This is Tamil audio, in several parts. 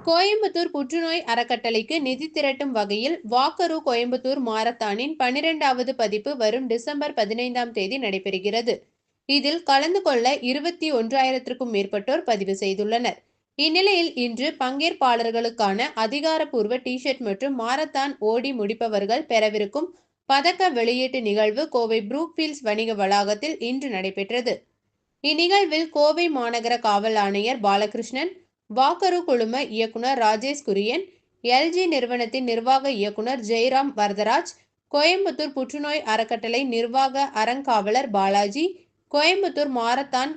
கோயம்புத்தூர் புற்றுநோய் அறக்கட்டளைக்கு நிதி திரட்டும் வகையில் வாக்கரு கோயம்புத்தூர் மாரத்தானின் 12வது பதிப்பு வரும் டிசம்பர் 15ஆம் தேதி நடைபெறுகிறது. இதில் கலந்து கொள்ள 21,000க்கும் மேற்பட்டோர் பதிவு செய்துள்ளனர். இந்நிலையில் இன்று பங்கேற்பாளர்களுக்கான அதிகாரப்பூர்வ டி-ஷர்ட் மற்றும் மாரத்தான் ஓடி முடிப்பவர்கள் பெறவிருக்கும் பதக்க வெளியீட்டு நிகழ்வு கோவை புரூக்ஃபீல்ட்ஸ் வணிக வளாகத்தில் இன்று நடைபெற்றது. இந்நிகழ்வில் கோவை மாநகர காவல் ஆணையர் பாலகிருஷ்ணன், வாக்கரு குழும இயக்குனர் ராஜேஷ் குரியன், எல்ஜி நிறுவனத்தின் நிர்வாக இயக்குனர் ஜெய்ராம் வரதராஜ், கோயம்புத்தூர் புற்றுநோய் அறக்கட்டளை நிர்வாக அறங்காவலர் Balaji, Coimbatore marathon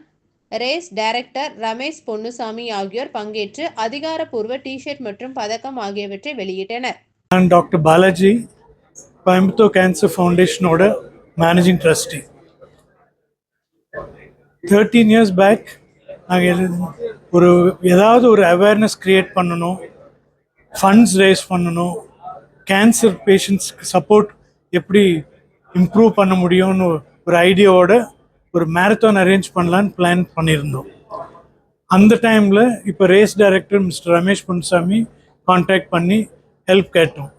race director Ramesh Ponnusamy ஆகியோர் பங்கேற்று அதிகாரப்பூர்வ டி-ஷர்ட் மற்றும் பதக்கம் ஆகியவற்றை வெளியிட்டனர். நான் டாக்டர் பாலாஜி, கோயம்புத்தூர் கேன்சர் ஃபவுண்டேஷனோட மேனேஜிங் ட்ரஸ்டி. 13 years பேக் நாங்கள் ஏதாவது ஒரு அவேர்னஸ் க்ரியேட் பண்ணணும், ஃபண்ட்ஸ் ரேஸ் பண்ணணும், கேன்சர் பேஷண்ட்ஸ்க்கு சப்போர்ட் எப்படி இம்ப்ரூவ் பண்ண முடியும்னு ஒரு ஐடியாவோட ஒரு மேரத்தான் அரேஞ்ச் பண்ணலான்னு பிளான் பண்ணியிருந்தோம். அந்த டைமில் இப்போ race director mister Ramesh Ponnusamy contact பண்ணி ஹெல்ப் கேட்டோம்.